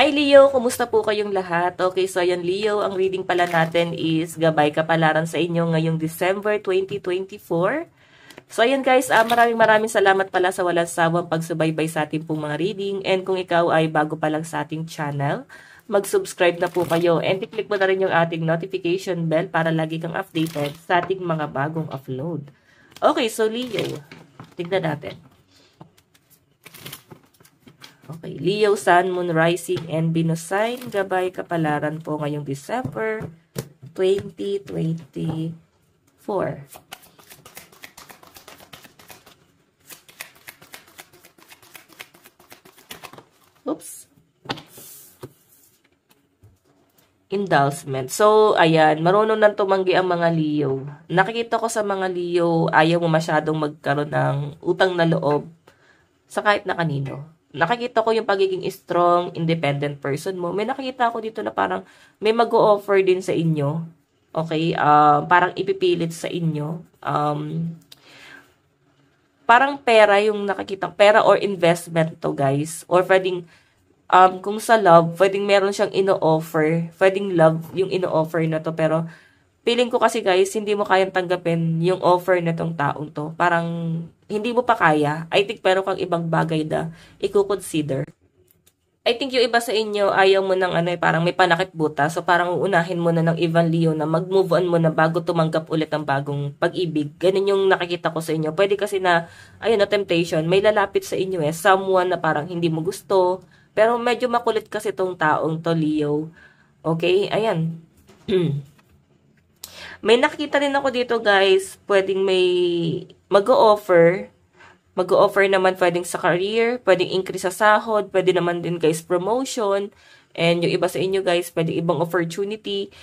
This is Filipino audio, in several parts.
Hi Leo, kumusta po kayong lahat? Okay, so ayan Leo, ang reading pala natin is Gabay Kapalaran sa inyo ngayong December 2024. So ayan guys, maraming salamat pala sa walang sawang pagsubaybay sa ating pong mga reading. And kung ikaw ay bago pa lang sa ating channel, mag-subscribe na po kayo. And i-click mo na rin yung ating notification bell para lagi kang updated sa ating mga bagong upload. Okay, so Leo, tignan natin. Okay, Leo, Sun, Moon, Rising, and Venus sign. Gabay Kapalaran po ngayong December 2024. Oops. Indulgement. So, ayan, marunong nang tumanggi ang mga Leo. Nakikita ko sa mga Leo, ayaw mo masyadong magkaroon ng utang na loob sa kahit na kanino. Nakikita ko yung pagiging strong, independent person mo. May nakikita ako dito na parang may mag-o-offer din sa inyo. Okay? Parang ipipilit sa inyo. Parang pera yung nakikita. Pera or investment to guys. Or pwedeng, kung sa love, pwedeng meron siyang ino-offer. Pwedeng love yung ino-offer na to. Pero feeling ko kasi guys, hindi mo kayang tanggapin yung offer na tong taong to. Parang hindi mo pa kaya. I think pero kang ibang bagay na i-consider. I think yung iba sa inyo, ayaw mo ng parang may panakip buta. So parang uunahin mo na ng Ivan Leo na mag-move on mo na bago tumanggap ulit ng bagong pag-ibig. Ganun yung nakikita ko sa inyo. Pwede kasi na, ayun na temptation, may lalapit sa inyo someone na parang hindi mo gusto. Pero medyo makulit kasi tong taong to, Leo. Okay? Ayan. May nakikita rin ako dito guys, pwedeng may mag-o-offer. Mag-o-offer naman pwedeng sa career, pwedeng increase sa sahod, pwede naman din guys promotion. And yung iba sa inyo guys, pwedeng ibang opportunity.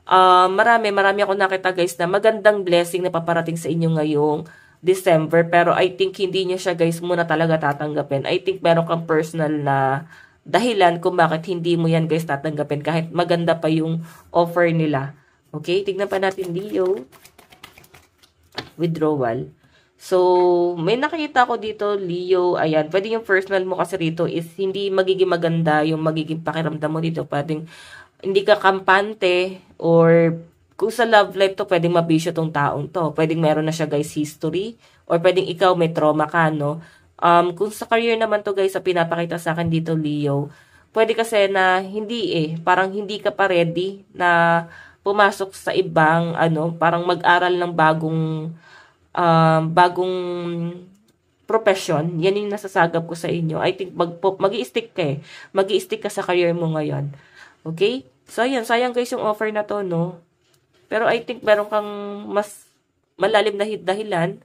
Marami ako nakita guys na magandang blessing na paparating sa inyo ngayong December. Pero I think hindi nyo siya guys muna talaga tatanggapin. I think meron kang personal na dahilan kung bakit hindi mo yan guys tatanggapin kahit maganda pa yung offer nila. Okay, tignan pa natin Leo. Withdrawal. So, may nakikita ko dito, Leo, ayan, pwede yung personal mo kasi rito is hindi magiging maganda yung magiging pakiramdam mo dito. Pwedeng hindi ka kampante or kung sa love life to, pwedeng mabisyo tong taong to. Pwedeng meron na siya guys history or pwedeng ikaw may trauma ka, no? Kung sa career naman to guys, sa pinapakita sa akin dito, Leo, pwede kasi na hindi parang hindi ka pa ready na pumasok sa ibang parang mag-aral ng bagong profession. Yan yung nasasagap ko sa inyo. I think mag-i-stick ka Mag-i-stick ka sa career mo ngayon. Okay? So ayan, sayang guys yung offer na to, no? Pero I think meron kang mas malalim na dahilan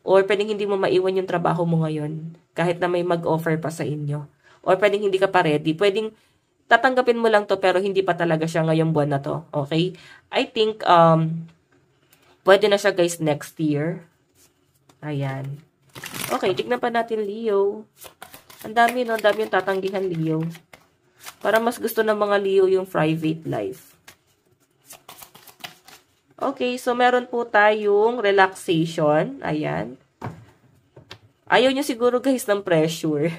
or pwedeng hindi mo maiwan yung trabaho mo ngayon kahit na may mag-offer pa sa inyo. Or pwedeng hindi ka pa ready. Pwedeng tatanggapin mo lang to pero hindi pa talaga siya ngayong buwan na to. Okay? I think, pwede na siya guys next year. Ayan. Okay, tignan pa natin Leo. Ang dami no, ang dami yung tatanggihan Leo. Para mas gusto ng mga Leo yung private life. Okay, so meron po tayong relaxation. Ayan. Ayaw nyo siguro guys ng pressure.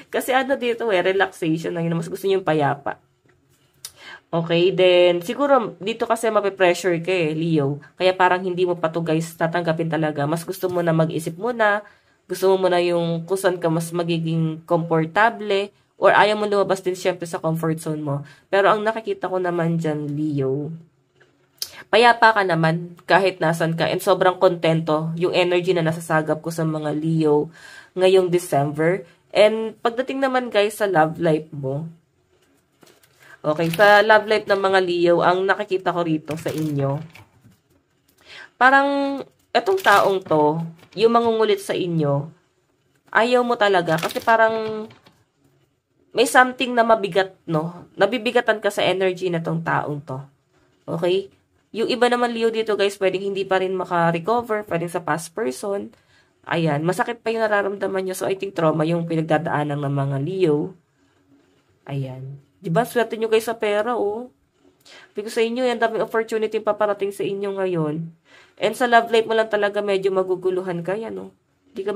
Kasi dito relaxation na yun. Mas gusto nyo yung payapa. Okay, then siguro dito kasi mape-pressure ka Leo. Kaya parang hindi mo pa to guys tatanggapin talaga. Mas gusto mo na mag-isip muna. Gusto mo muna yung kung saan ka mas magiging komportable. Or ayaw mo lumabas din syempre sa comfort zone mo. Pero ang nakikita ko naman dyan, Leo, payapa ka naman kahit nasan ka and sobrang kontento yung energy na nasasagap ko sa mga Leo ngayong December. And pagdating naman guys sa love life mo, okay, sa love life ng mga Leo, ang nakikita ko rito sa inyo, parang etong taong to, yung mangungulit sa inyo, ayaw mo talaga kasi parang may something na mabigat, no? Nabibigatan ka sa energy na tong taong to. Okay? Yung iba naman Leo dito guys, pwedeng hindi pa rin maka-recover, pwedeng sa past person. Ayan, masakit pa yung nararamdaman nyo. So, I think trauma yung pinagdadaanan ng mga Leo. Ayan. Diba, swerte nyo guys sa pera, oh. Because sa inyo, yan daming opportunity paparating sa inyo ngayon. And sa love life mo lang talaga medyo maguguluhan ka, yan, oh. Hindi ka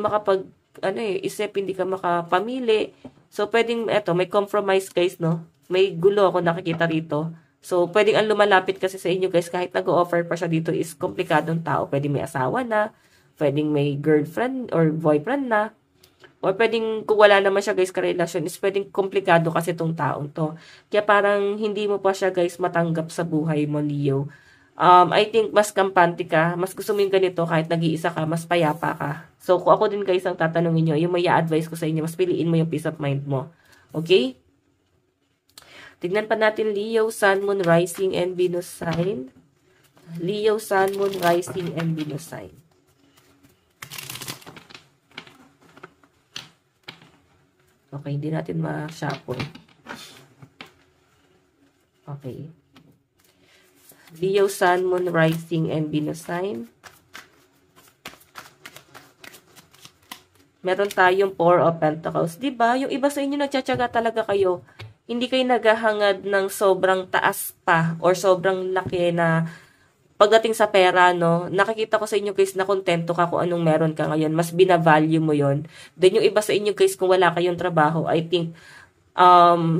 isip, hindi ka makapamili. So, pwedeng, may compromise guys, no? may gulo ako nakikita rito. So, pwedeng ang lumalapit kasi sa inyo guys, kahit nag-o-offer pa siya dito is komplikadong tao. Pwedeng may asawa na, pwedeng may girlfriend or boyfriend na, or pwedeng kung wala naman siya guys karelasyon is pwedeng komplikado kasi tong taong to. Kaya parang hindi mo pa siya guys matanggap sa buhay mo, Leo. I think mas kampante ka, mas gusto mo yung ganito kahit nag-iisa ka, mas payapa ka. So, kung ako din guys ang tatanungin nyo, yung may advice ko sa inyo, mas piliin mo yung peace of mind mo. Okay? Tignan pa natin Leo, Sun, Moon, Rising, and Venus sign. Leo, Sun, Moon, Rising, and Venus sign. Okay, hindi natin ma-shuffle. Okay. Leo, Sun, Moon, Rising, and Venus sign. Meron tayong Four of Pentacles. Diba? Yung iba sa inyo nagtsatsaga talaga kayo. Hindi kayo naghahangad ng sobrang taas pa or sobrang laki na pagdating sa pera, no? Nakikita ko sa inyo guys na kontento ka kung anong meron ka ngayon. Mas binavalue mo yon. Then yung iba sa inyo guys, kung wala kayong trabaho, I think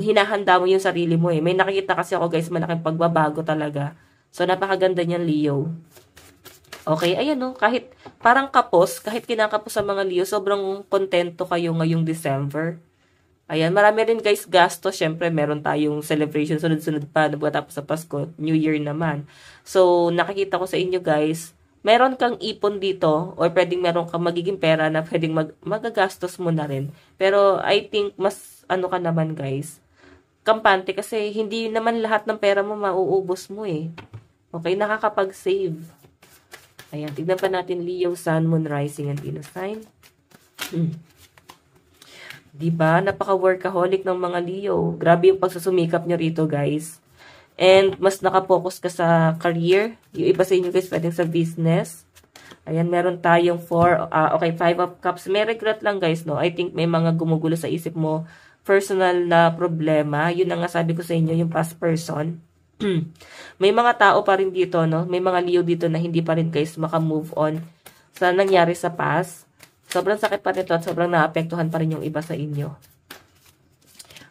hinahanda mo yung sarili mo eh. May nakikita kasi ako guys, malaking pagbabago talaga. So napakaganda niyan, Leo. Okay, ayan no, kahit parang kapos, kahit kinakapos sa mga Leo, sobrang kontento kayo ngayong December. Ayan, marami rin guys gasto. Syempre, meron tayong celebration sunod-sunod pa tapos sa Pasko, New Year naman. So, nakikita ko sa inyo guys, meron kang ipon dito or pwedeng meron kang magiging pera na pwedeng magagastos mo na rin. Pero, I think, mas ano ka naman guys, kampante kasi hindi naman lahat ng pera mo mauubos mo eh. Okay, nakakapag-save. Ayan, tignan pa natin Leo, Sun, Moon, Rising, and Venus sign. Diba? Napaka-workaholic ng mga Leo. Grabe yung pagsusumikap nyo rito, guys. And, mas nakapokus ka sa career. Yung iba sa inyo, guys, pwedeng sa business. Ayan, meron tayong 5 of Cups. May regret lang, guys, no? I think may mga gumugulo sa isip mo. Personal na problema. Yun na nga sabi ko sa inyo, yung past person. May mga tao pa rin dito, no? May mga Leo dito na hindi pa rin, guys, maka-move on sa nangyari sa past. Sobrang sakit pa nito at sobrang naapektuhan pa rin yung iba sa inyo.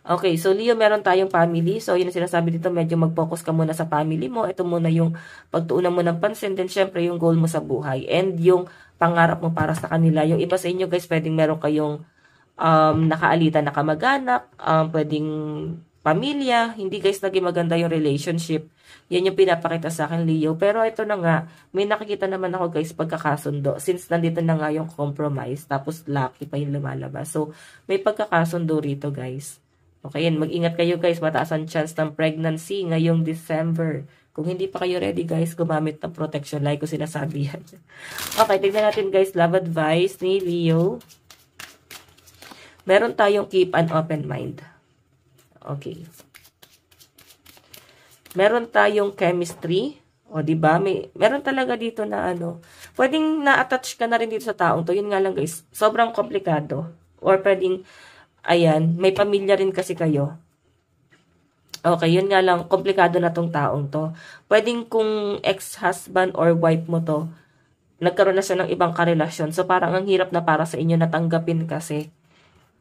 Okay, so Leo, meron tayong family. So, yun ang sinasabi dito, medyo mag-focus ka muna sa family mo. Ito muna yung pagtuunan mo ng pansin. Then, syempre, yung goal mo sa buhay. And yung pangarap mo para sa kanila. Yung iba sa inyo, guys, pwedeng meron kayong nakaalita na kamag-anak, pwedeng pamilya. Hindi, guys, naging maganda yung relationship. Yan yung pinapakita sa akin, Leo. Pero ito na nga, may nakikita naman ako guys pagkakasundo. Since nandito na nga yung compromise, tapos lucky pa yung lumalabas. So, may pagkakasundo rito guys. Okay, yan. Mag-ingat kayo guys. Mataas ang chance ng pregnancy ngayong December. Kung hindi pa kayo ready guys, gumamit ng protection like ko sinasabi yan. Okay, tignan natin guys, love advice ni Leo. Meron tayong keep an open mind. Okay. Meron tayong chemistry. O, diba? Meron talaga dito na ano. Pwedeng na-attach ka na rin dito sa taong to. Yun nga lang guys. Sobrang komplikado. Or pwedeng, ayan, may pamilya rin kasi kayo. Okay, yun nga lang. Komplikado na tong taong to. Pwedeng kung ex-husband or wife mo to, nagkaroon na siya ng ibang karelasyon. So, parang ang hirap na para sa inyo natanggapin kasi.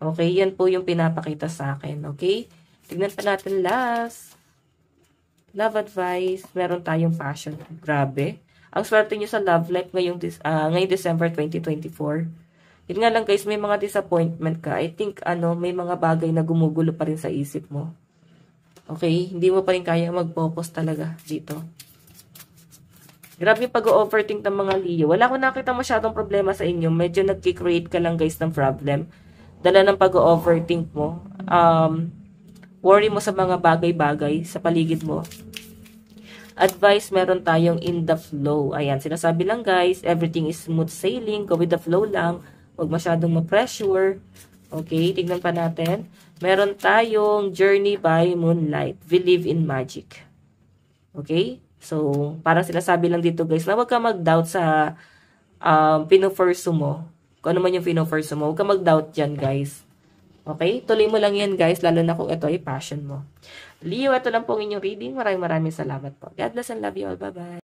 Okay, yan po yung pinapakita sa akin. Okay? Tignan pa natin last. Love advice. Meron tayong passion. Grabe. Ang swerte nyo sa love life ngayong December 2024. Yun nga lang guys, may mga disappointment ka. I think may mga bagay na gumugulo pa rin sa isip mo. Okay? Hindi mo pa rin kaya mag-focus talaga dito. Grabe pag-overthink ng mga Leo. Wala ko nakita masyadong problema sa inyo. Medyo nag-create ka lang guys ng problem. Dala ng pag-overthink mo. Worry mo sa mga bagay-bagay sa paligid mo. Advice, meron tayong in the flow. Ayan, sinasabi lang guys, everything is smooth sailing. Go with the flow lang. Huwag masyadong ma-pressure. Okay, tignan pa natin. Meron tayong journey by moonlight. Believe in magic. Okay? So, parang sinasabi lang dito guys na huwag ka mag-doubt sa pino-pursue mo. Kung ano man yung pino-pursue mo. Huwag ka mag-doubt dyan guys. Okay? Tuloy mo lang yan, guys. Lalo na kung ito ay passion mo. Leo, ito lang po ang inyong reading. Maraming salamat po. God bless and love you all. Bye-bye.